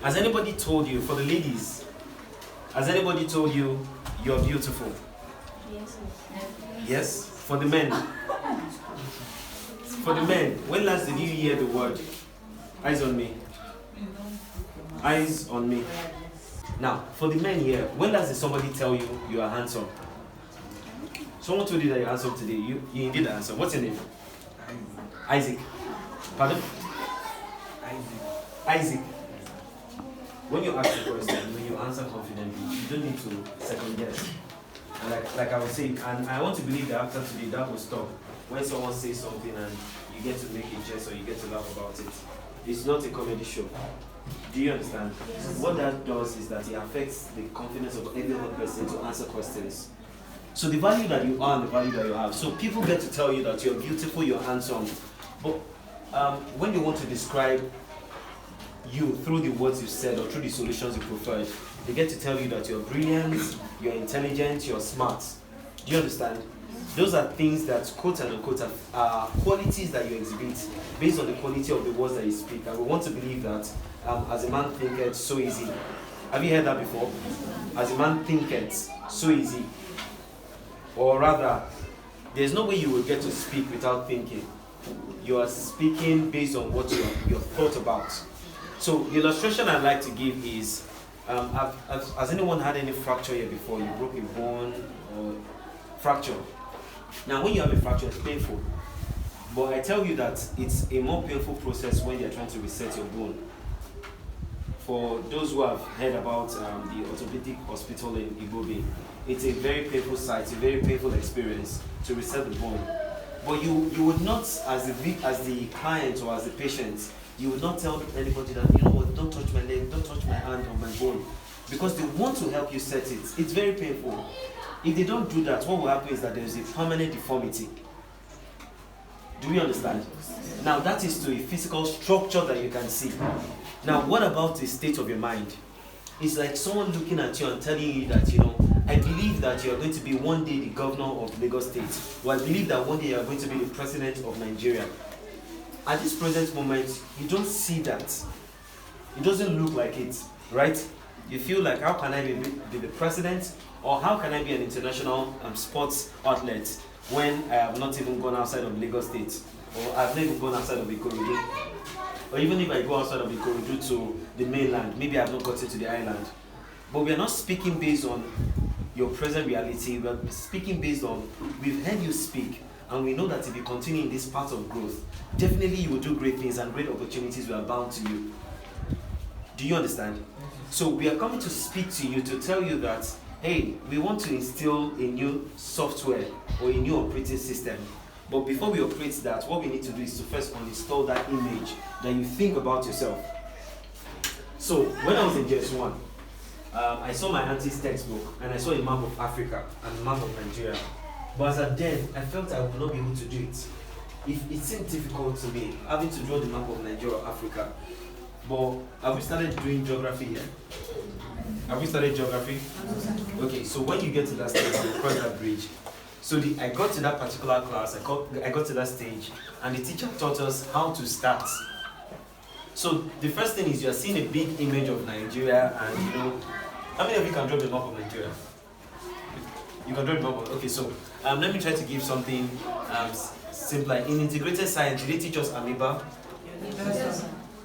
Has anybody told you, for the ladies, has anybody told you you're beautiful? Yes. Yes? For the men? For the men, when last did you hear the word? Eyes on me. Eyes on me. Now, for the men here, when last did somebody tell you you are handsome? Someone told you that you're handsome today. You indeed are handsome. What's your name? Isaac. Pardon? Isaac. When you ask the question, when you answer confidently, you don't need to second guess. And like I was saying, and I want to believe that after today that will stop. When someone says something and you get to make a jest or you get to laugh about it. It's not a comedy show. Do you understand? Yes. What that does is that it affects the confidence of every other person to answer questions. So the value that you are and the value that you have. So people get to tell you that you're beautiful, you're handsome. But when they want to describe you through the words you said or through the solutions you preferred, they get to tell you that you're brilliant, you're intelligent, you're smart. Do you understand? Those are things that, quote and unquote, are qualities that you exhibit based on the quality of the words that you speak. And we want to believe that as a man thinketh, so easy. Have you heard that before? As a man thinketh, so easy. Or rather, there's no way you will get to speak without thinking. You are speaking based on what you're thought about. So the illustration I'd like to give is, has anyone had any fracture here before? You broke a bone or fracture. Now when you have a fracture, it's painful. But I tell you that it's a more painful process when you're trying to reset your bone. For those who have heard about the orthopedic hospital in Ikorodu, it's a very painful sight, a very painful experience to reset the bone. But you would not, as the client or as the patient, you would not tell anybody that, you know what, don't touch my leg, don't touch my hand or my bone. Because they want to help you set it. It's very painful. If they don't do that, what will happen is that there is a permanent deformity. Do we understand? Now that is to a physical structure that you can see. Now what about the state of your mind? It's like someone looking at you and telling you that, you know, I believe that you are going to be one day the governor of Lagos State. Or I believe that one day you are going to be the president of Nigeria. At this present moment, you don't see that. It doesn't look like it, right? You feel like, how can I be the president? Or how can I be an international sports athlete when I have not even gone outside of Lagos State? Or I've never gone outside of Ikorodu? Or even if I go outside of Ikorodu to the mainland, maybe I've not gotten to the island. But we are not speaking based on your present reality. We are speaking based on, we've heard you speak, and we know that if you continue in this path of growth, definitely you will do great things and great opportunities will abound to you. Do you understand? So we are coming to speak to you to tell you that, hey, we want to instill a new software or a new operating system. But before we operate that, what we need to do is to first uninstall that image that you think about yourself. So when I was in JS1, I saw my auntie's textbook and I saw a map of Africa and a map of Nigeria. But as at then, I felt I would not be able to do it. It seemed difficult to me, having to draw the map of Nigeria or Africa. But have we started doing geography here? Have we started geography? Okay, so when you get to that stage, you cross that bridge. So I got to that particular class, I got to that stage, and the teacher taught us how to start. So the first thing is you are seeing a big image of Nigeria, and you know, how many of you can draw the map of Nigeria? You can draw the map of, okay, so let me try to give something simpler. In integrated science, did they teach us amoeba? Yes.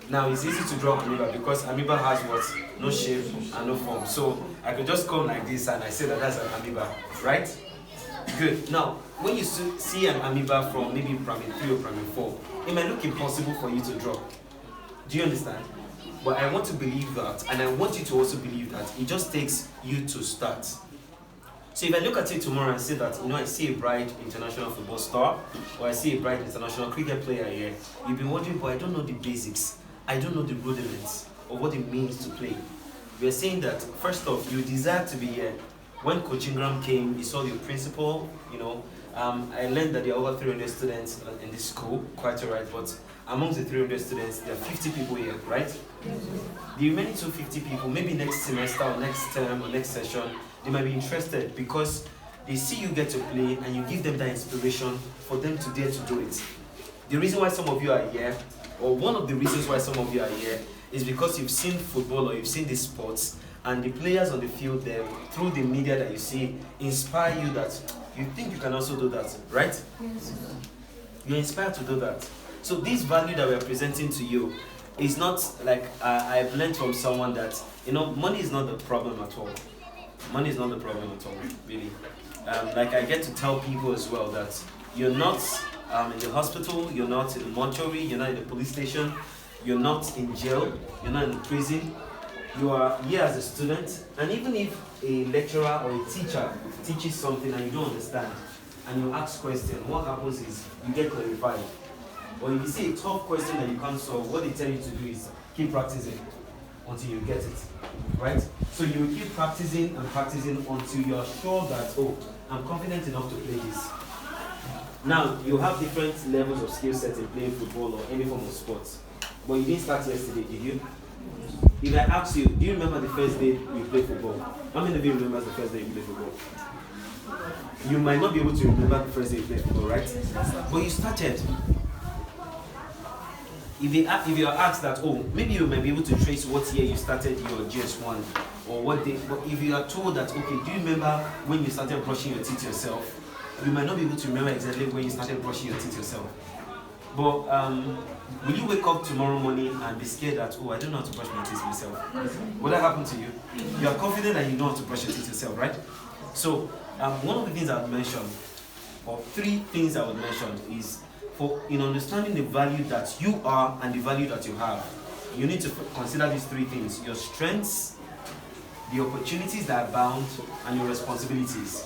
Now it's easy to draw amoeba because amoeba has what? No shape and no form. So I could just come like this and I say that that's an amoeba, right? Good. Now, when you see an amoeba from maybe primary 3 or primary 4, it might look impossible for you to draw. Do you understand? But I want to believe that, and I want you to also believe that it just takes you to start. So if I look at it tomorrow and say that, you know, I see a bright international football star, or I see a bright international cricket player here, you've been wondering, but I don't know the basics. I don't know the rudiments of what it means to play. We are saying that, first off, you desire to be here. When Coach INGRAM came, he saw your principal, you know. I learned that there are over 300 students in this school, quite alright, but amongst the 300 students, there are 50 people here, right? The remaining 250 people, maybe next semester or next term or next session, they might be interested because they see you get to play and you give them that inspiration for them to dare to do it. The reason why some of you are here, or one of the reasons why some of you are here, is because you've seen football or you've seen these sports, and the players on the field there, through the media that you see, inspire you that you think you can also do that, right? Yes. You're inspired to do that. So this value that we're presenting to you is not like I've learned from someone that, money is not the problem at all. Money is not the problem at all, really. Like I get to tell people as well that you're not in the hospital, you're not in the mortuary, you're not in the police station, you're not in jail, you're not in prison. You are here as a student, and even if a lecturer or a teacher teaches something and you don't understand, and you ask questions, what happens is you get clarified. Or if you see a tough question that you can't solve, what they tell you to do is keep practicing until you get it, right? So you will keep practicing and practicing until you're sure that, oh, I'm confident enough to play this. Now, you have different levels of skill set in playing football or any form of sports, but you didn't start yesterday, did you? If I ask you, do you remember the first day you played football? How many of you remember the first day you played football? You might not be able to remember the first day you played football, right? But you started. If you are asked that, oh, maybe you might be able to trace what year you started your GS1 or what day, but if you are told that, okay, do you remember when you started brushing your teeth yourself? You might not be able to remember exactly when you started brushing your teeth yourself. But will you wake up tomorrow morning and be scared that, oh, I don't know how to brush my teeth myself? Will that happen to you? You are confident that you know how to brush your teeth yourself, right? So one of the things I would mention, or three things I would mention is, in understanding the value that you are and the value that you have, you need to consider these three things: your strengths, the opportunities that abound, and your responsibilities.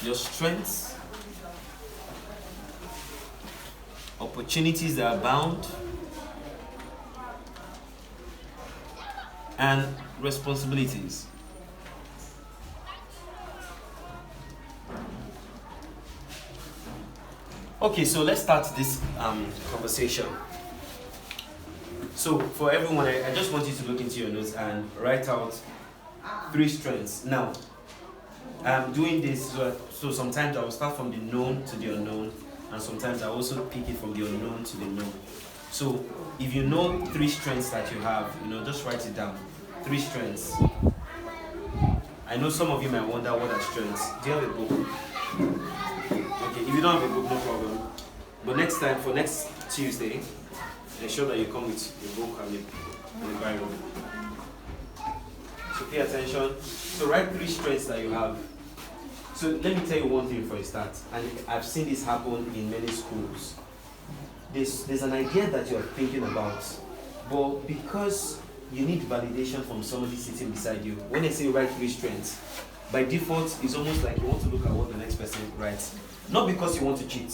Your strengths, opportunities that abound, and responsibilities. Okay, so let's start this conversation. So for everyone, I just want you to look into your notes and write out 3 strengths. Now, I'm doing this, so sometimes I will start from the known to the unknown, and sometimes I also pick it from the unknown to the known. So if you know 3 strengths that you have, just write it down. 3 strengths. I know some of you might wonder what are strengths. Do you have a book? Okay, if you don't have a book, no problem. But next time, for next Tuesday, ensure that you come with your book and the Bible. So pay attention. So write 3 strengths that you have. So let me tell you one thing for a start, and I've seen this happen in many schools. There's an idea that you're thinking about, but because you need validation from somebody sitting beside you, when they say write 3 strengths, by default, it's almost like you want to look at what the next person writes. Not because you want to cheat.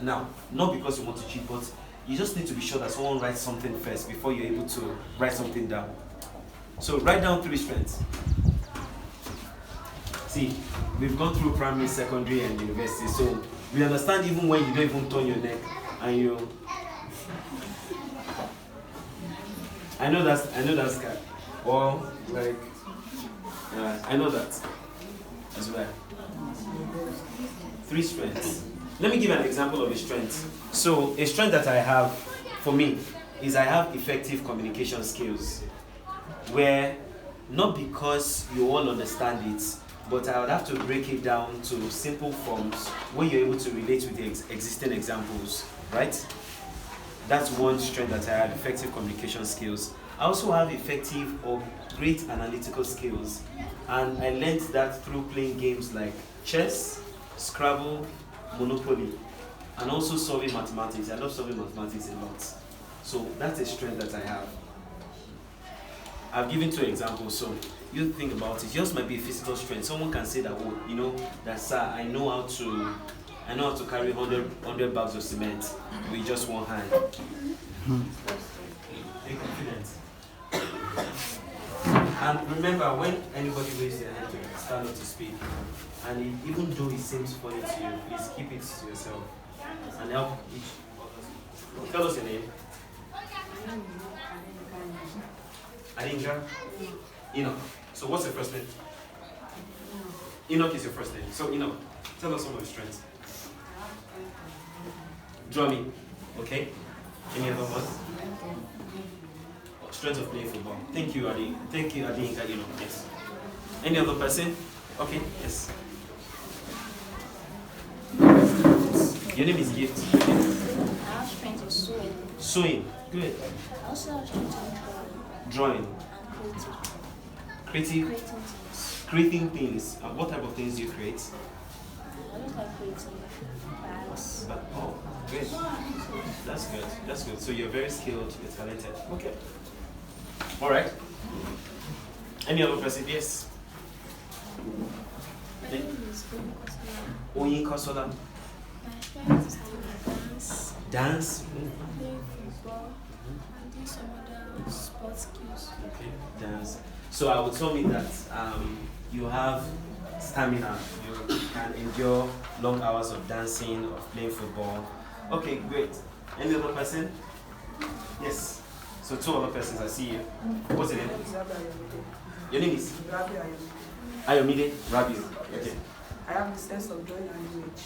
Now, not because you want to cheat, but you just need to be sure that someone writes something first before you're able to write something down. So write down 3 strengths. See, we've gone through primary, secondary, and university, so we understand even when you don't even turn your neck and you. I know that's kind. Or like, I know that as well. 3 strengths. Let me give an example of a strength. So a strength that I have, for me, is I have effective communication skills, where not because you all understand it, but I would have to break it down to simple forms where you're able to relate with the existing examples, right? That's one strength that I have, effective communication skills. I also have effective or great analytical skills, and I learned that through playing games like chess, Scrabble, Monopoly, and also solving mathematics. I love solving mathematics a lot. So that's a strength that I have. I've given 2 examples, so you think about it. Yours might be a physical strength. Someone can say that, oh, that sir, I know how to carry 100 bags of cement with just one hand. Be confident. And remember, when anybody raises their hand to stand up to speak, and even though it seems funny to you, please keep it to yourself and help each other. Tell us your name. INGRAM? Enoch. So what's your first name? Enoch is your first name. So Enoch, tell us some of your strengths. Drumming. Okay. Any other one? Strength of playing football. Thank you, Adi. Thank you, Adi. Yes. Any other person? Okay, yes. Your name is Gift. I have strength of sewing. Sewing. Good. I also have strength of Drawing. and Creative. creating things. Creating things. What type of things do you create? I don't like creating bags. Oh, great. That's good. That's good. So you're very skilled. You're talented. Okay. All right. Any other person? Yes. My name is Oyin Kosola. My strength is to dance, Dance. play football, and do some other sports skills. Okay. Dance. So I would tell me that you have stamina. You can endure long hours of dancing, of playing football. Okay, great. Any other person? Yes. So 2 other persons. I see you. What's your name? Your name is Ayomide Rabi. Okay. I have the sense of drawing an image.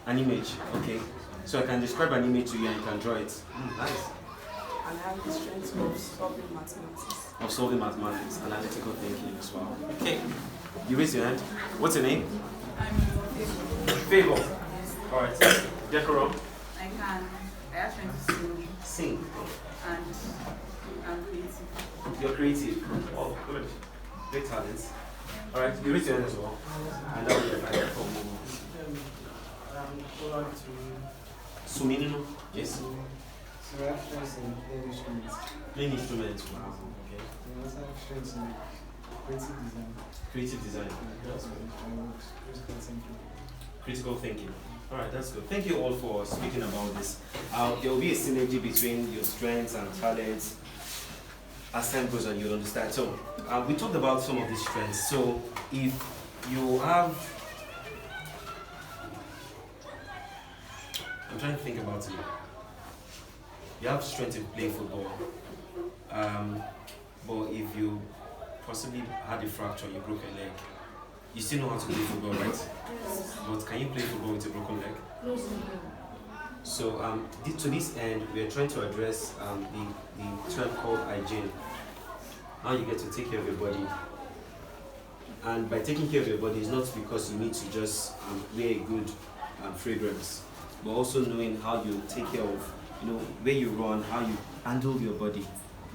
An image. Okay. So I can describe an image to you and you can draw it. Nice. And I have the strength of solving mathematics. Of solving mathematics, analytical thinking as well. Okay. You raise your hand. What's your name? I'm Favor. Alright. Decorum. I have strength to Sing. and I'm creative. You're creative. Oh, good. Great talents. Alright, you raise your hand as well. And that will be fine for a moment. Suminino? Yes. So I have strengths in playing instruments. Playing instruments. Wow. Okay. I also have strengths in creative design. Creative design. That's what I work. Critical thinking. Critical thinking. Alright, that's good. Thank you all for speaking about this. There will be a synergy between your strengths and talents. As time goes on, you'll understand. So, we talked about some of these strengths. So, if you have... I'm trying to think about it. You have strength in playing football. But if you possibly had a fracture, you broke a leg, you still know how to play football, right? But can you play football with a broken leg? So to this end, we are trying to address the term called hygiene. How you get to take care of your body. And by taking care of your body, it's not because you need to just wear a good fragrance, but also knowing how you take care of, where you run, how you handle your body.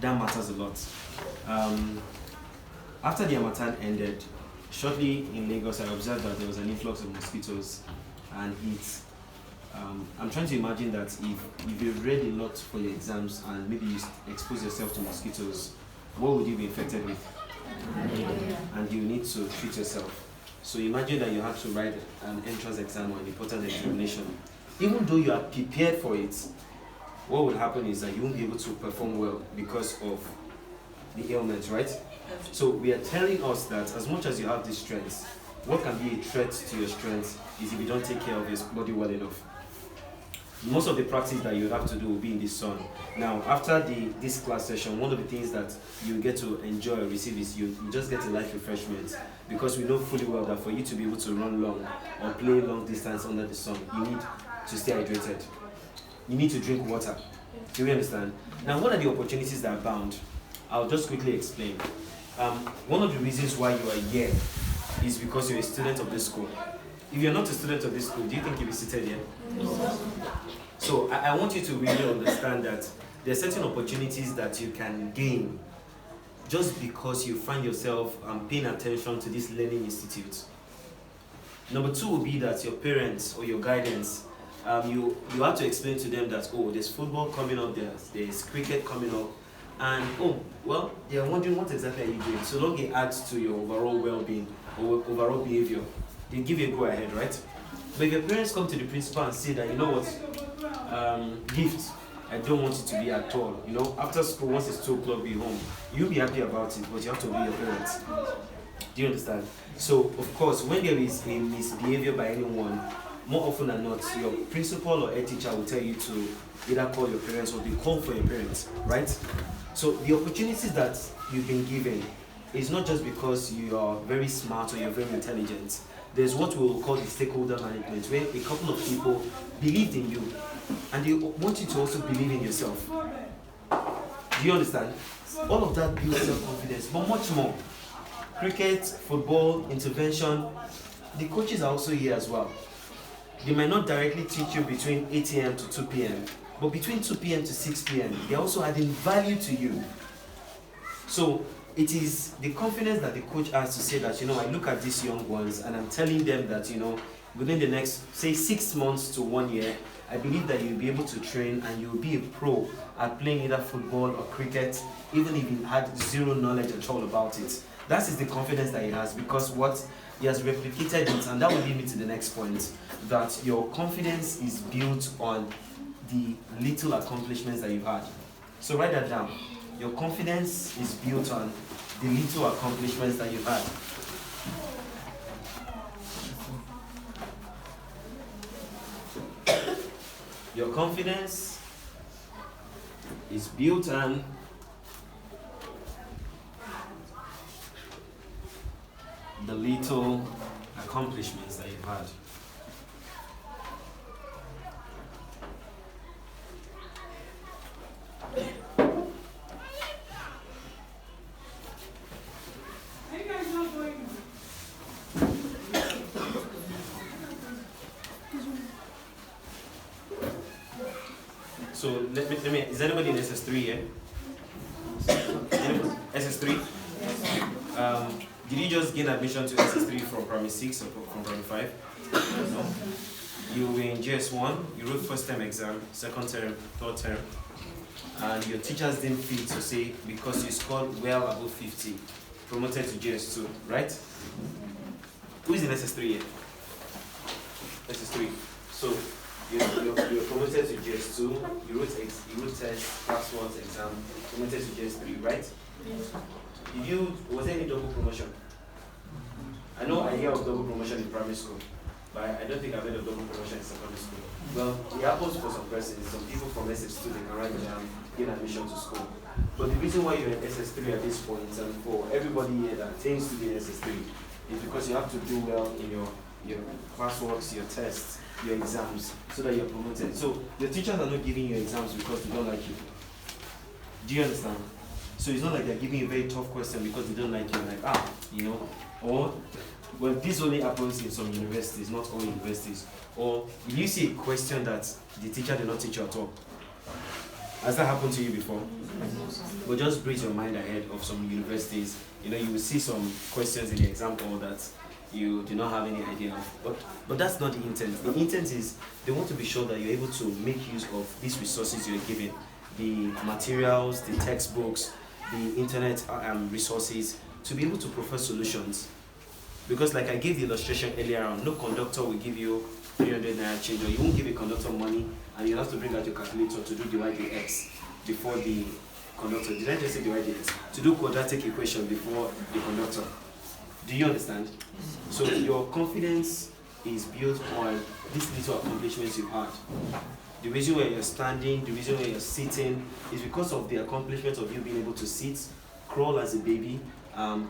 That matters a lot. After the Harmattan ended, shortly in Lagos, I observed that there was an influx of mosquitoes and heat. I'm trying to imagine that if you've read a lot for your exams and maybe you expose yourself to mosquitoes, what would you be infected with? And you need to treat yourself. So imagine that you have to write an entrance exam or an important examination. Even though you are prepared for it, what will happen is that you won't be able to perform well because of the ailments, right? So we are telling us that as much as you have these strengths, what can be a threat to your strengths is if you don't take care of your body well enough. Most of the practice that you have to do will be in the sun. Now, after this class session, one of the things that you get to enjoy or receive is you just get a light refreshment, because we know fully well that for you to be able to run long or play long distance under the sun, you need to stay hydrated. You need to drink water. Do you understand? Now, what are the opportunities that abound? I'll just quickly explain. One of the reasons why you are here is because you're a student of this school. If you're not a student of this school, do you think you'll be seated here? No. So I want you to really understand that there are certain opportunities that you can gain just because you find yourself paying attention to this learning institute. Number 2 will be that your parents or your guidance, you have to explain to them that, oh, there's football coming up, there's cricket coming up, and well, they're wondering what exactly are you doing. So long it adds to your overall well-being or overall behavior, they give you a go ahead, right? But if your parents come to the principal and say that, you know what, gift, I don't want it to be at all. After school, once it's 2 o'clock, be home. You'll be happy about it, but you have to obey your parents. Do you understand? So, of course, when there is a misbehavior by anyone, more often than not, your principal or head teacher will tell you to either call your parents or be called for your parents, right? So the opportunities that you've been given is not just because you are very smart or you're very intelligent. There's what we will call the stakeholder management, where a couple of people believed in you And they want you to also believe in yourself. Do you understand? All of that builds self-confidence, but much more. Cricket, football, intervention, the coaches are also here as well. They might not directly teach you between 8 a.m. to 2 p.m., but between 2 p.m. to 6 p.m., they're also adding value to you. So it is the confidence that the coach has to say that, I look at these young ones and I'm telling them that, within the next, say, 6 months to 1 year, I believe that you'll be able to train and you'll be a pro at playing either football or cricket, even if you had zero knowledge at all about it. That is the confidence that he has, because what he has replicated it, and that will lead me to the next point, that your confidence is built on the little accomplishments that you've had. So write that down. Your confidence is built on the little accomplishments that you've had. Your confidence is built on the little accomplishments that you've had. So let me, is anybody in SS3 here? SS3? Did you just gain admission to SS3 from primary 6 or from primary 5? No. You were in GS1, you wrote first term exam, second term, third term, and your teachers didn't feel to say because you scored well above 50, promoted to GS2, right? Who is in SS3 here? SS3. So you're promoted to GS2, you wrote test, class 1 exam, promoted to GS3, right? Was there any double promotion? I know I hear of double promotion in primary school, but I don't think I've heard of double promotion in secondary school. Well, it happens for some persons. Some people from SS2, they can write exam, gain admission to school. But the reason why you're in SS3 at this point, and for everybody here that tends to be in SS3, is because you have to do well in your classworks, your tests, your exams, so that you're promoted. So the teachers are not giving you exams because they don't like you. Do you understand? So it's not like they're giving you a very tough question because they don't like you, or well, this only happens in some universities, not all universities. Or if you see a question that the teacher did not teach you at all. Has that happened to you before? But just breathe your mind ahead of some universities. You will see some questions in the exam hall that you do not have any idea of. But that's not the intent. The intent is they want to be sure that you're able to make use of these resources you're given. The materials, the textbooks, the internet resources, to be able to propose solutions. Because like I gave the illustration earlier on, no conductor will give you 300 naira change, or you won't give a conductor money and you have to bring out your calculator to do divide the x before the conductor. Did I just say divide the x? To do quadratic equation before the conductor. Do you understand? So your confidence is built on these little accomplishments you've had. The reason why you're standing, the reason why you're sitting is because of the accomplishment of you being able to sit, crawl as a baby,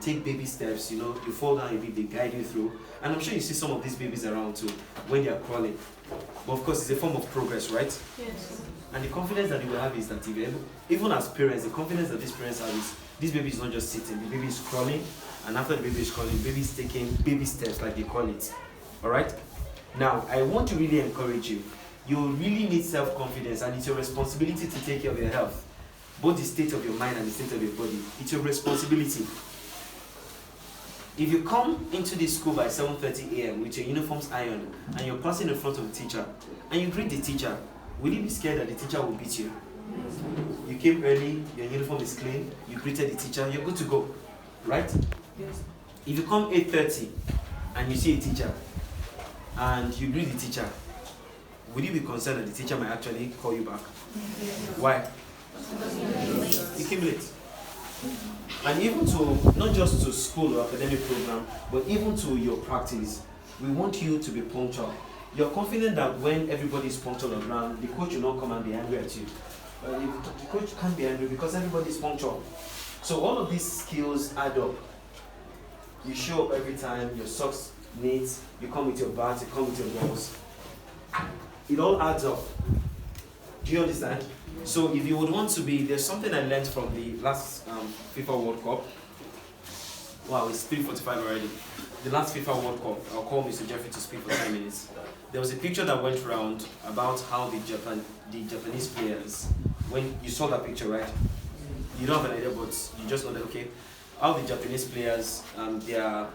take baby steps, you fall down a bit, they guide you through. And I'm sure you see some of these babies around too, when they are crawling. But of course, it's a form of progress, right? Yes. And the confidence that you will have is that if you're able, even as parents, the confidence that these parents have is, this baby is not just sitting, the baby is crawling, and after the baby is crawling, the baby is taking baby steps, like they call it. Alright? Now, I want to really encourage you. You really need self-confidence, and it's your responsibility to take care of your health. Both the state of your mind and the state of your body. It's your responsibility. If you come into this school by 7:30 a.m. with your uniforms ironed, and you're passing in front of the teacher, and you greet the teacher, will you be scared that the teacher will beat you? You came early, your uniform is clean, you greeted the teacher, you're good to go, right? Yes. If you come 8:30 and you see a teacher, and you greet the teacher, will you be concerned that the teacher might actually call you back? Why? You came late. And even to, not just to school or academic program, but even to your practice, we want you to be punctual. You're confident that when everybody is punctual on ground, the coach will not come and be angry at you. The coach can't be angry because everybody is punctual. So all of these skills add up. You show up every time, your socks neat, you come with your bat, you come with your balls. It all adds up. Do you understand? So if you would want to be, there's something I learned from the last FIFA World Cup. Wow, it's 3:45 already. The last FIFA World Cup, I'll call Mr. Jeffrey to speak for 10 minutes. There was a picture that went around about how the Japanese players, when you saw that picture, right? You don't have an idea, but you just know that, okay, how the Japanese players, their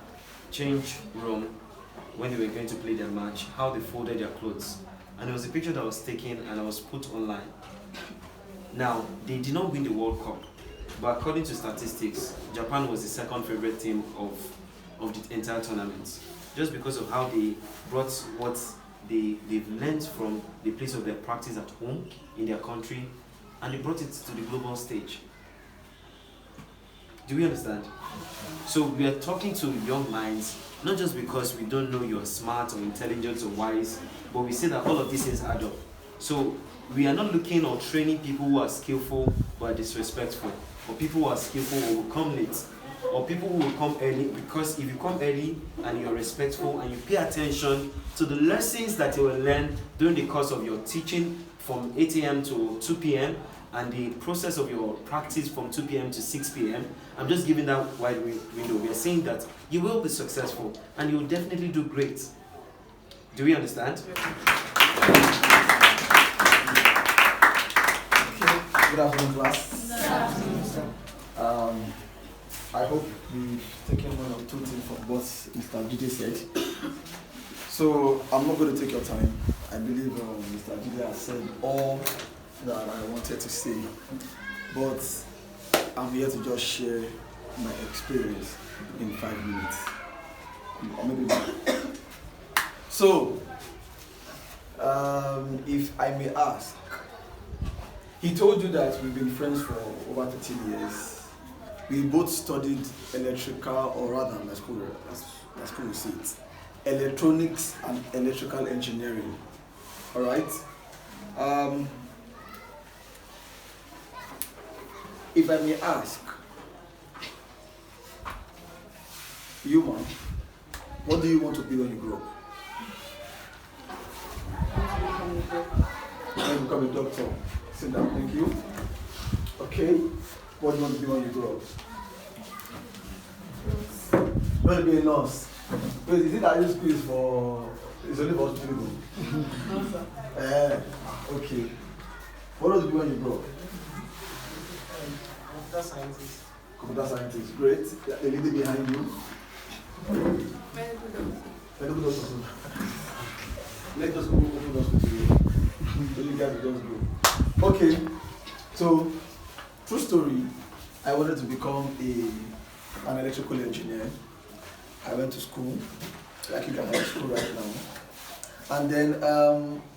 change room, when they were going to play their match, how they folded their clothes. And there was a picture that was taken and I was put online. Now, they did not win the World Cup, but according to statistics, Japan was the second favorite team of the entire tournament, just because of how they brought what they've learned from the place of their practice at home, in their country, and they brought it to the global stage. Do we understand? So we are talking to young minds, not just because we don't know you're smart or intelligent or wise, but we say that all of these things add up. So we are not looking or training people who are skillful but are disrespectful, or people who are skillful or will come late, or people who will come early, because if you come early and you're respectful and you pay attention to the lessons that you will learn during the course of your teaching from 8 a.m. to 2 p.m. and the process of your practice from 2 p.m. to 6 p.m. I'm just giving that wide window. We are saying that you will be successful and you will definitely do great. Do we understand? Good afternoon, class. Good afternoon. I hope we've taken one or two things from what Mr. Jide said. So I'm not going to take your time. I believe Mr. Jide has said all that I wanted to say, but I'm here to just share my experience in 5 minutes, or maybe more. So, if I may ask, he told you that we've been friends for over 13 years. We both studied electrical, or rather, my school will say it, electronics and electrical engineering. All right. If I may ask, you man, what do you want to be when you grow up? I want to become a doctor. Sit down, thank you. Okay. What do you want to be when you grow up? You want to be a nurse. Wait, is it that this school is for, it's only for people? No, sir. Okay. What do you want to be when you grow up? Computer scientist. Computer scientist, great. The lady behind you. Medical doctor. Medical doctor. Let us go open hospital today. So you guys will just go. Okay. So, true story. I wanted to become an electrical engineer. I went to school, like you can have school right now. And then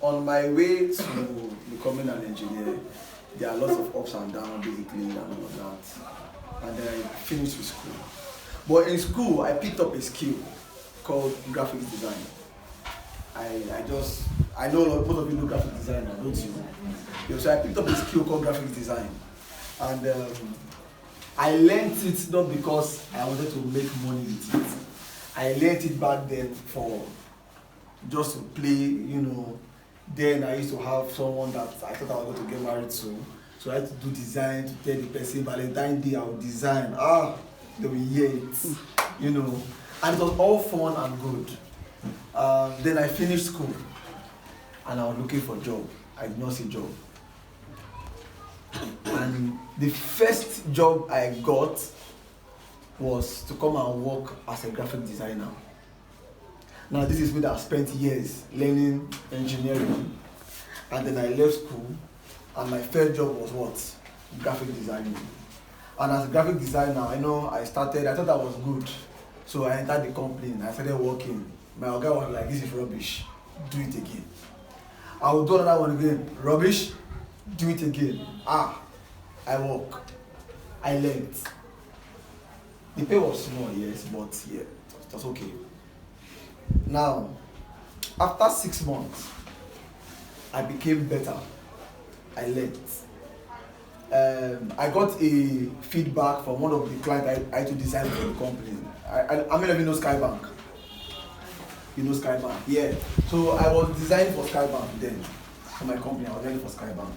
on my way to becoming an engineer, there are lots of ups and downs basically and all of that. And then I finished with school. But in school, I picked up a skill called graphics design. I know most of you know graphic design now, don't you? Yeah, so I picked up a skill called graphics design. And I learned it not because I wanted to make money with it. I learned it back then for just to play, you know. Then I used to have someone that I thought I was going to get married to. So I had to do design to tell the person Valentine's Day I would design. They will hear it, you know. And it was all fun and good. Then I finished school and I was looking for a job. I did not see a job. And the first job I got was to come and work as a graphic designer. Now this is me that I spent years learning engineering, and then I left school and my first job was what? Graphic designing. And as a graphic designer, I thought I was good. So I entered the company and I started working. My guy was like, this is rubbish, do it again. I will do another one again, rubbish, do it again. I work. I learned. The pay was small, yes, but yeah, it was okay. Now, after 6 months, I became better. I learned. I got a feedback from one of the clients I had to design for the company. I mean, if you know Skybank. You know Skybank? Yeah. So I was designing for Skybank then. for my company. I was working for Skybank.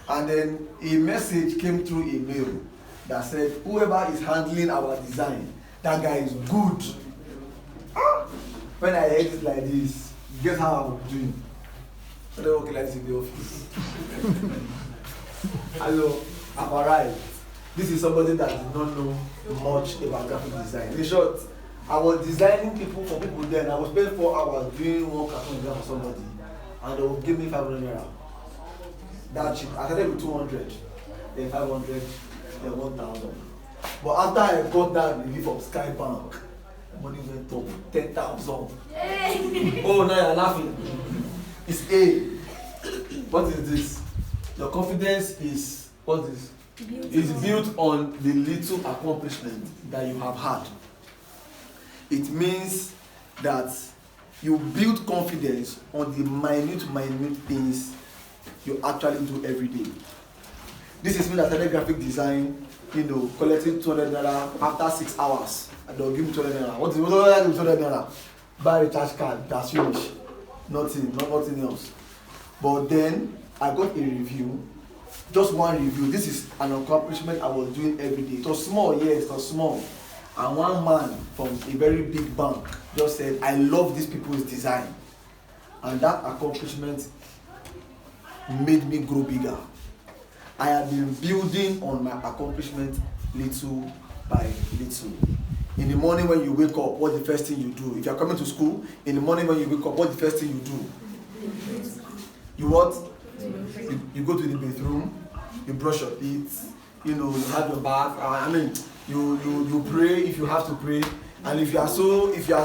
And then a message came through a mail that said, whoever is handling our design, that guy is good. When I heard it like this, guess how I was doing? I don't work like this in the office. Hello, I've arrived. This is somebody that did not know much about graphic design. In short, I was designing people for people then. I was spending 4 hours doing one cartoon design for somebody, and they would give me 500 naira. That cheap. I started with 200, then 500, then 1,000. But after I got that review from Skybank, the money went up 10,000. Oh, now you're laughing. It's A. What is this? Your confidence is, what is? Is built on the little accomplishment that you have had. It means that you build confidence on the minute things you actually do every day. This is when I started graphic design, collecting 200 naira after 6 hours. And they'll give me 200 naira. What is 200 naira? Buy a recharge card, that's finished. Nothing else. But then I got a review, just one review. This is an accomplishment I was doing every day. It was small, yes, it was small. And one man from a very big bank just said, I love these people's design. And that accomplishment made me grow bigger. I have been building on my accomplishment little by little. In the morning when you wake up, what's the first thing you do? If you're coming to school, in the morning when you wake up, what's the first thing you do? You what? You go to the bathroom, you brush your teeth, you have your bath. You pray if you have to pray, and if you are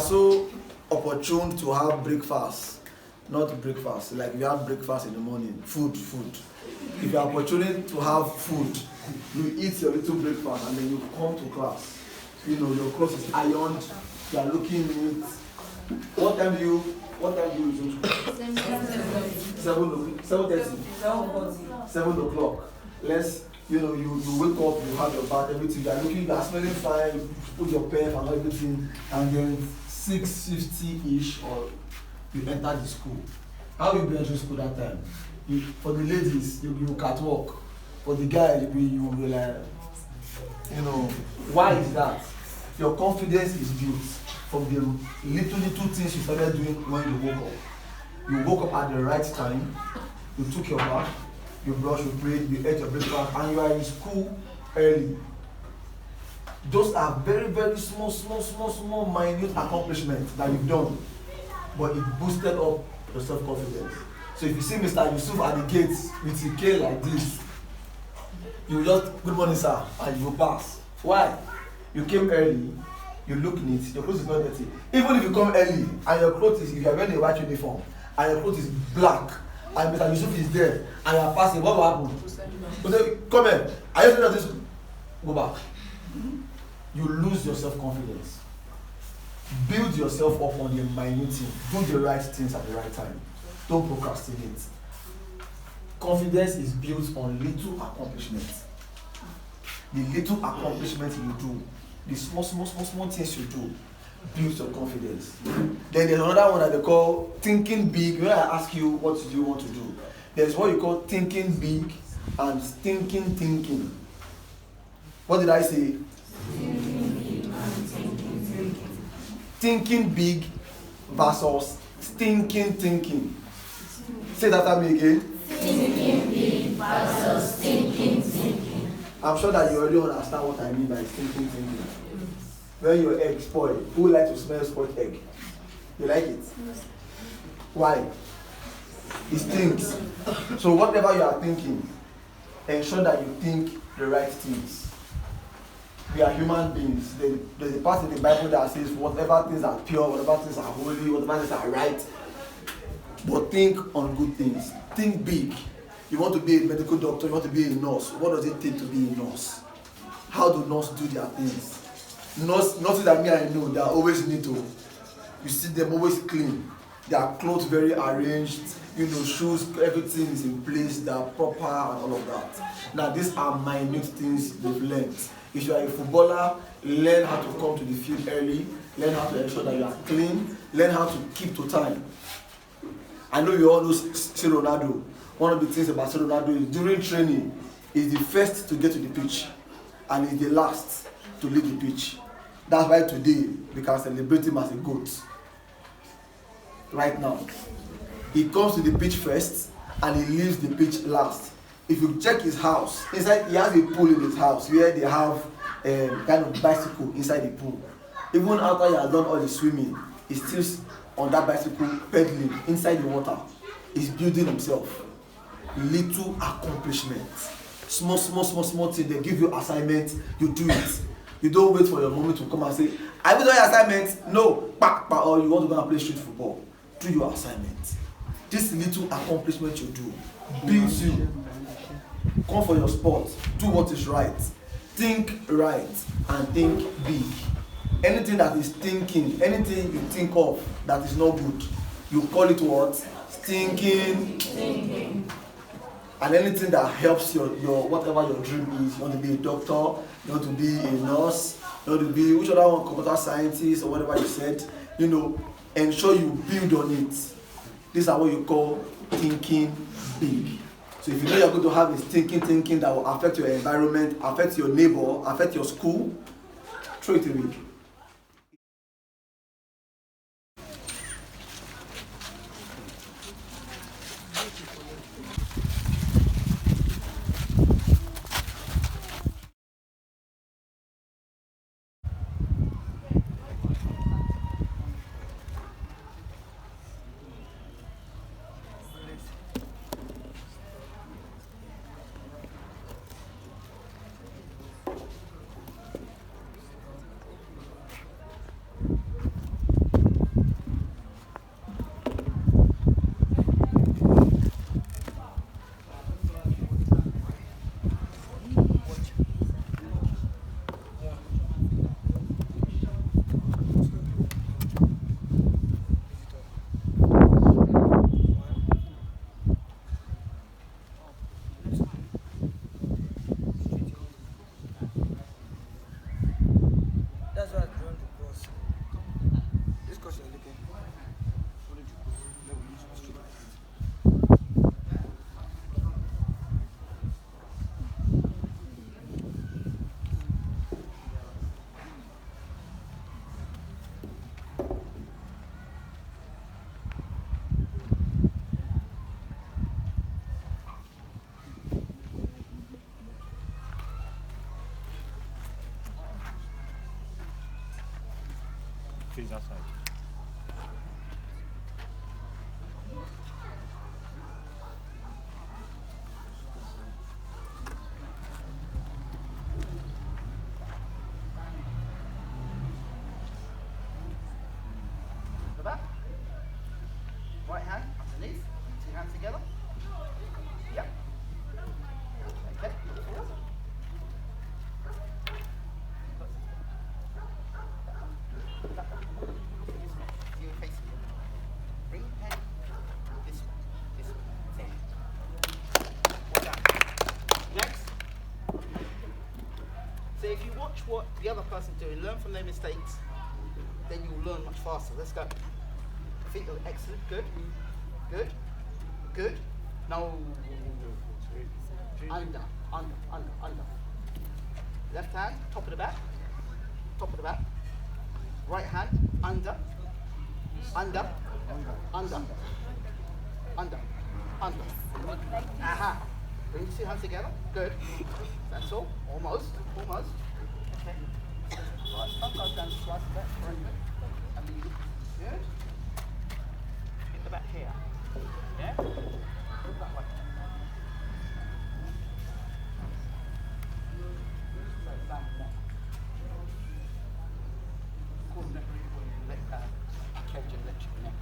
so opportune to have breakfast, not breakfast, like you have breakfast in the morning, food. If you are opportune to have food, you eat your little breakfast and then you come to class. Your clothes is ironed, you are looking neat. What time do you resume school? 7 o'clock. You wake up, you have your bath, everything. You are looking, you are smelling fine, you put your pen and everything, and then 6:50-ish, or you enter the school. How you be entering school that time? For the ladies, you catwalk. For the guys, you will be like, why is that? Your confidence is built from the little things you started doing when you woke up. You woke up at the right time, you took your bath, you brushed, you prayed, you ate your breakfast, and you are in school early. Those are very, very small, minute accomplishments that you've done, but it boosted up your self-confidence. So if you see Mr. Yusuf at the gates with a cane like this, you just, good morning sir, and you will pass. Why? You came early, you look neat, your clothes is not dirty. Even if you come early and your clothes is, if you are wearing a white uniform and your clothes is black and Mr. Yusuf is there and you are passing, what will happen? You say, come here, are you doing this? Go back. You lose your self-confidence. Build yourself up on the minute thing. Do the right things at the right time. Don't procrastinate. Confidence is built on little accomplishments. The little accomplishments you do, the small things you do, builds your confidence. Then there's another one that they call thinking big. When I ask you what do you want to do, there's what you call thinking big and stinking thinking. What did I say? Thinking big versus stinking thinking. Say that at me again. Thinking big versus stinking thinking. I'm sure that you already understand what I mean by stinking thinking. When your egg spoil, who like to smell spoiled egg? You like it? Why? It stinks. So whatever you are thinking, ensure that you think the right things. We are human beings. There's a part in the Bible that says whatever things are pure, whatever things are holy, whatever things are right. But think on good things. Think big. You want to be a medical doctor, you want to be a nurse. What does it take to be a nurse? How do nurses do their things? Nurses that me I know, they are always neat. You see them always clean. Their clothes very arranged, shoes, everything is in place, they are proper and all of that. Now these are minute things you've learned. If you are a footballer, learn how to come to the field early, learn how to ensure that you are clean, learn how to keep to time. I know you all know say Ronaldo. one of the things that Barcelona do is during training, is the first to get to the pitch and is the last to leave the pitch. That's why today we can celebrate him as a GOAT. Right now, he comes to the pitch first and he leaves the pitch last. If you check his house, inside he has a pool in his house where they have kind of bicycle inside the pool. Even after he has done all the swimming, he's still on that bicycle pedaling inside the water. He's building himself. Little accomplishments. Small things. They give you assignments, you do it. You don't wait for your moment to come and say, "I will do your assignment." No, or you want to go and play street football. Do your assignment. This little accomplishment you do builds you. Come for your sport. Do what is right. Think right and think big. Anything that is thinking, anything you think of that is not good, you call it what? Thinking. And anything that helps your whatever your dream is, you want to be a doctor, you want to be a nurse, you want to be which other one, computer scientist or whatever you said, ensure you build on it. These are what you call thinking big. So if you know you're going to have this thinking that will affect your environment, affect your neighbor, affect your school, throw it away. Face outside. The back. Right hand underneath. 2 hands together. Yep. Okay. Forward. You face it. Bring head this way. Well done. Next. So if you watch what the other person's doing, learn from their mistakes, then you'll learn much faster. Let's go. Feet are excellent. Good. Good. Good. No. Under. Left hand, top of the back. Top of the back. Right hand, under. Aha. Bring the 2 hands together. Good. That's all. Almost. Okay. Right, front goes down twice a bit. Very good. And then good. Hit the back here. Yeah? Look that way. So down the neck. Cool neck. Catch your electric neck.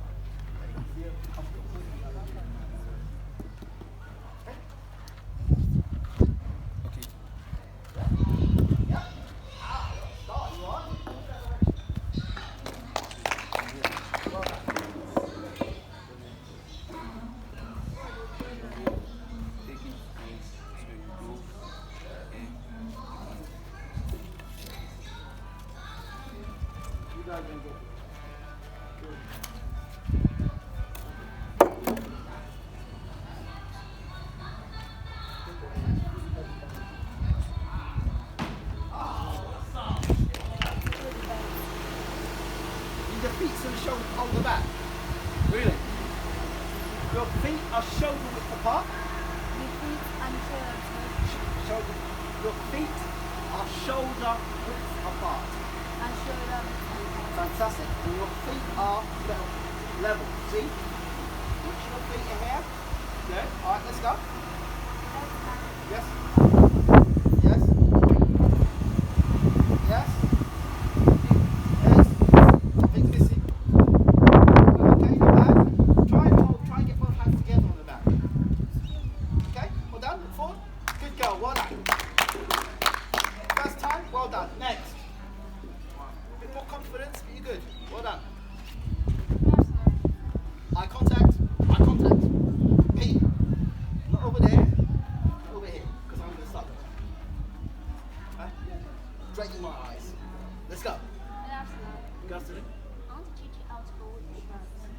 Your feet are shoulder width apart. Shoulder. Your feet are shoulder width apart. Fantastic. And your feet are level. See? Which your feet are here. Good. Alright, let's go. Yes. Yes. Yes. Yes. Big missing. Okay, not bad. Try and get both hands together on the back. Okay, well done. Look forward. Good girl. Well done. First time. Well done. Next. A bit more confidence, but you're good. Well done. Eye contact. Eye contact. Me. Not over there. Over here. Because I'm going to start. Huh? Straight in my eyes. Let's go. Go after it.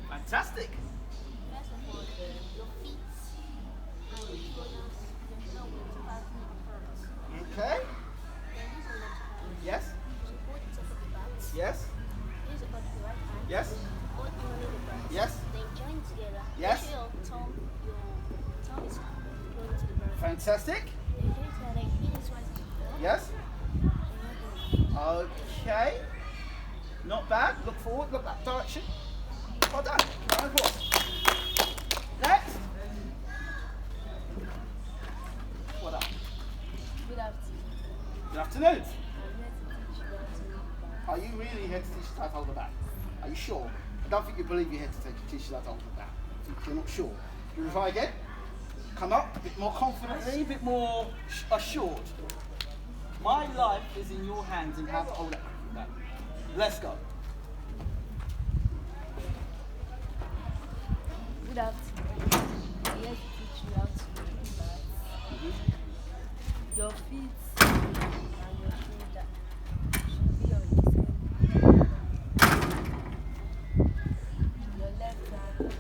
Fantastic. Okay. Yes. Yes. Yes. Yes. Yes. Fantastic. Yes. Okay. Not bad. Look forward. Look that direction. Well done. Round of applause. Next. Well done. Good afternoon. Are you really here to teach us how to hold the bat? Are you sure? I don't think you believe you're here to teach us how to hold the bat. You're not sure. You want to try again? Come up a bit more confidently, a bit more assured. My life is in your hands in how to hold that bat. Let's go. Good afternoon. I'm here to teach you how to hold the bat. Your feet and your shoulder should be on the same. Your left hand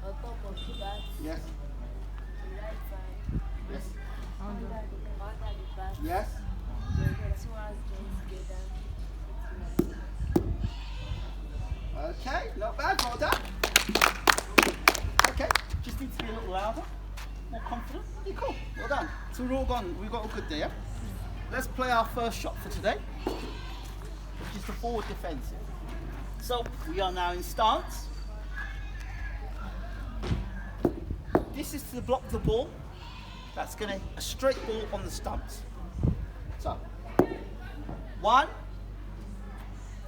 on top of the bat. Yes. The right hand Yes. under the bat. Yes. Your two hands join together. Okay, not bad. Well done. Okay, just need to be a little louder, more confident. Yeah, cool. Well done. So we're all gone. We've got all good there. Yeah? Let's play our first shot for today, which is the forward defensive. So we are now in stance. This is to block the ball. That's going to a straight ball on the stumps. So 1,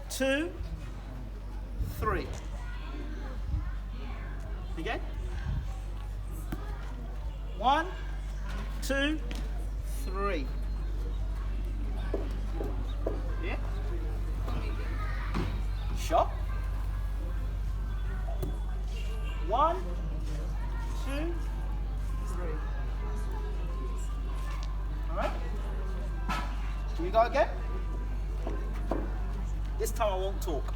2, 3. Again. 1, 2, 3. Yeah. Shot. 1, 2, 3. All right. Can you go again? This time I won't talk.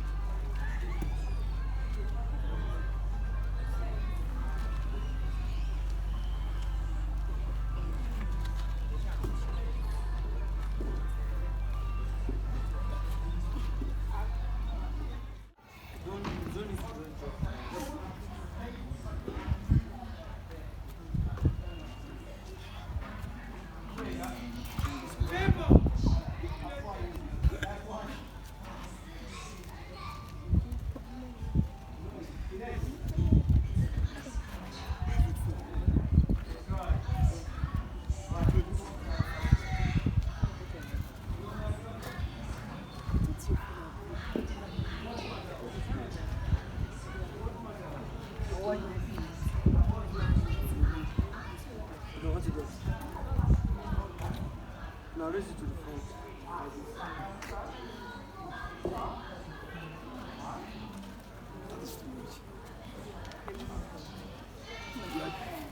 Now raise it to the front.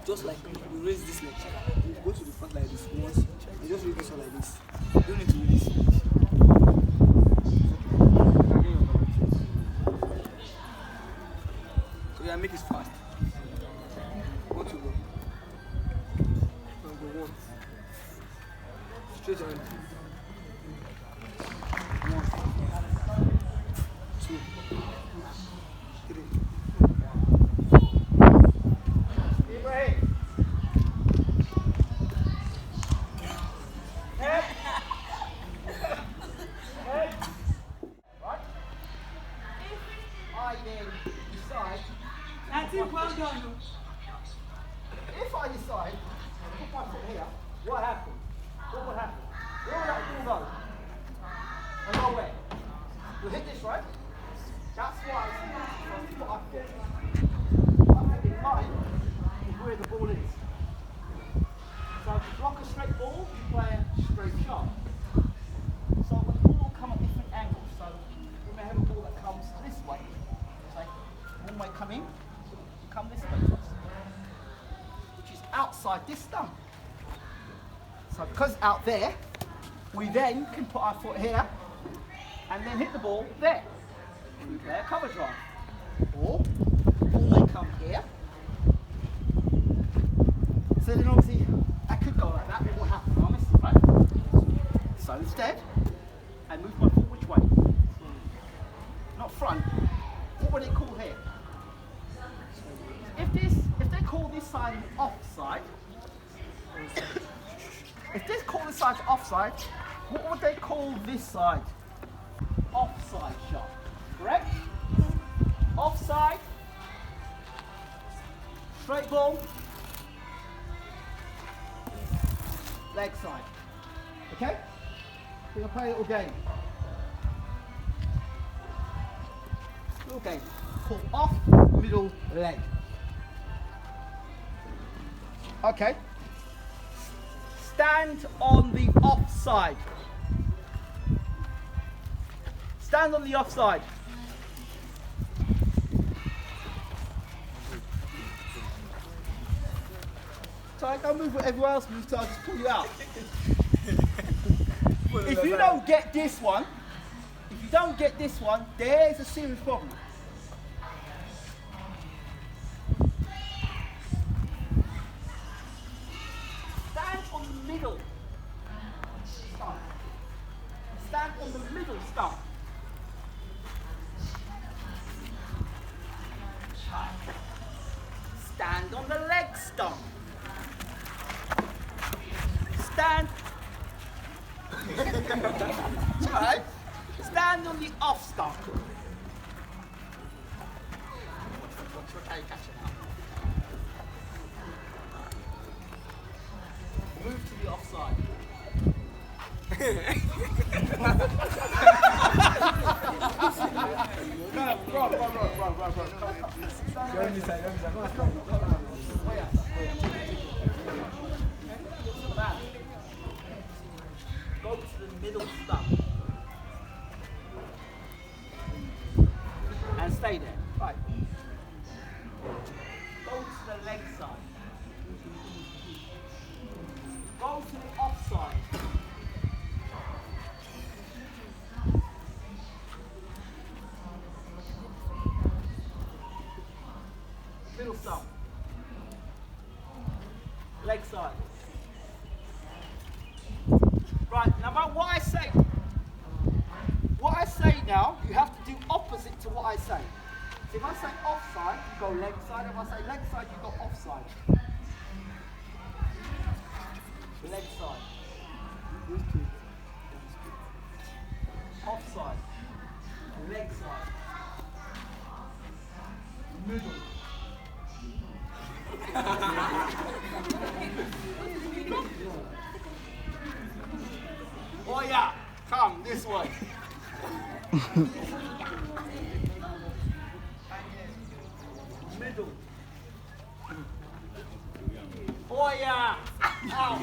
Just like you raise this leg, you go to the front like this once, you just raise this one like this. You don't need to raise this. So yeah, make it fast. One to go. Go one. Straight on. 1, 2, 3. If I decide to put my foot here, what happens? What would happen? Where would that ball go? And go where? We'll hit this, right? That's why it's supposed to put our foot in line with where the ball is. So to block a straight ball, you play a straight shot. So when the ball will come at different angles, so we may have a ball that comes this way. Say, the ball may come in, come this way, which is outside this stump. So because it's out there, we then can put our foot here and then hit the ball there. And we play a cover drive. Or the ball may come here. So then obviously I could go like that, but what happens? I miss it, right? So instead, I move my foot which way? Not front. What would it call here? If they call this side an offside, if they call this side offside, what would they call this side? Offside shot, correct? Offside, straight ball, leg side. Okay? We're gonna play a little game. Little game called off middle leg. Okay. Stand on the offside. Stand on the offside. So I can't move what everyone else moves, so I'll just pull you out. If you don't get this one, there's a serious problem. Stand on the middle stump. Stand on the middle stump. Stand on the leg stump. Stand. Right. Stand on the off stump. Okay, catch it now. Move to the offside. Bro. Go to the middle stump. And stay there. Right. Go to the leg side. Go to the offside. Middle stump. Leg side. Right, now what I say now, you have to do opposite to what I say. So if I say offside, you go leg side. If I say leg side, you go offside. Leg side. Offside. Leg side. Middle. Oh yeah, come this way. Middle. Oh yeah. Out.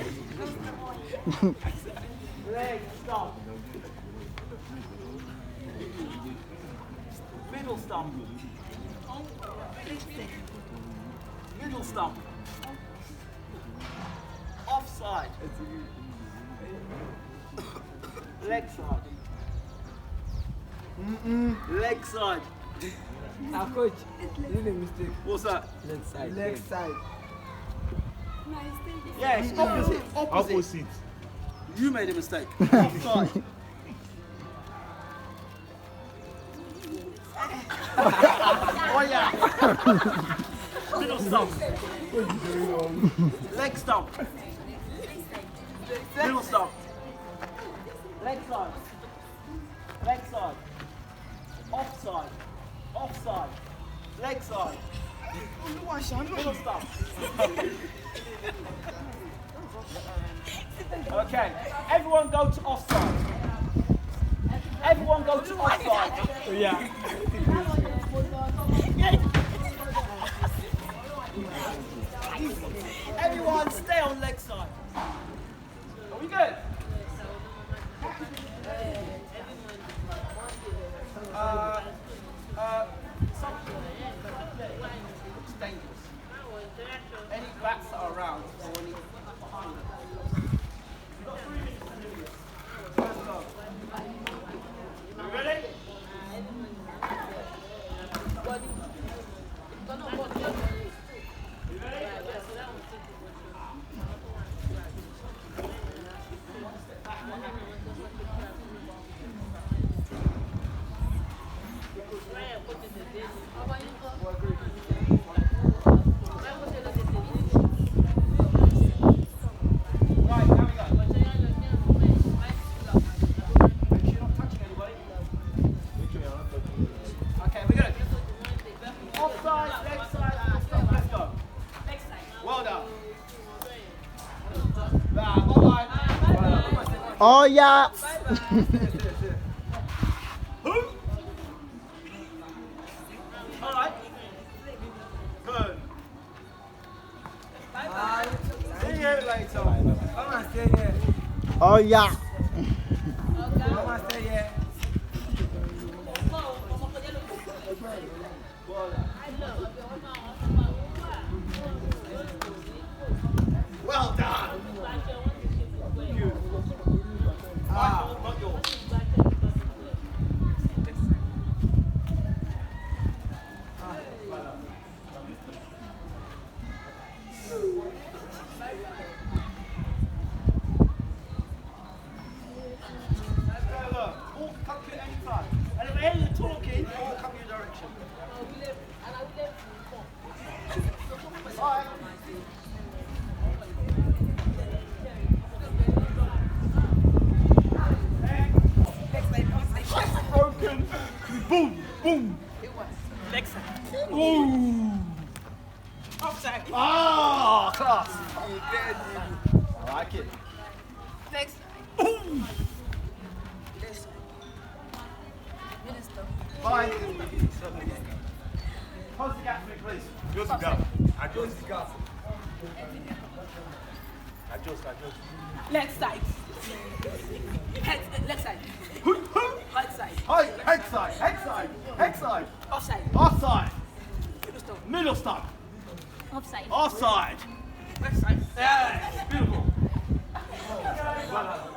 Leg stump. Middle stump. Middle stump. Offside. Leg side. Leg side. Now, coach, you made a mistake. What's that? Leg side. Leg side. Yes, opposite. Opposite. You made a mistake. Offside. Oh yeah. Middle stump. Leg stump. Middle stump. Leg side. Leg side. Offside. Offside. Leg side. Middle stop. Okay, everyone go to offside. Everyone go to offside. Yeah. Everyone stay on leg side. Are we good? Looks dangerous. Any bats that are around or any behind them. You've got 3 minutes to do this. First go. You ready? You ready? Right, now we go. Make sure you're not touching anybody. Okay, we're good. Offside, leg side, stop, let's go. Well done. Bye-bye. Oh yeah. Alright. Good. See you later. Come on, stay here. Oh yeah. Come on, stay here. Well done. Not yours. All come to you anytime. And if I hear you talking, all come your direction. Bye. Broken. Boom, boom. Leg side. Ooh. Offside. Ah, class. I like it. Leg side. Bye. Close the gap for me, please. Close the gap. Adjust the gap. Adjust. Leg side. Leg side. Right side. Hi, head side. Offside. Offside. Middle stop. Middle stop. Offside. Offside. Left side. Yes, beautiful. Well done.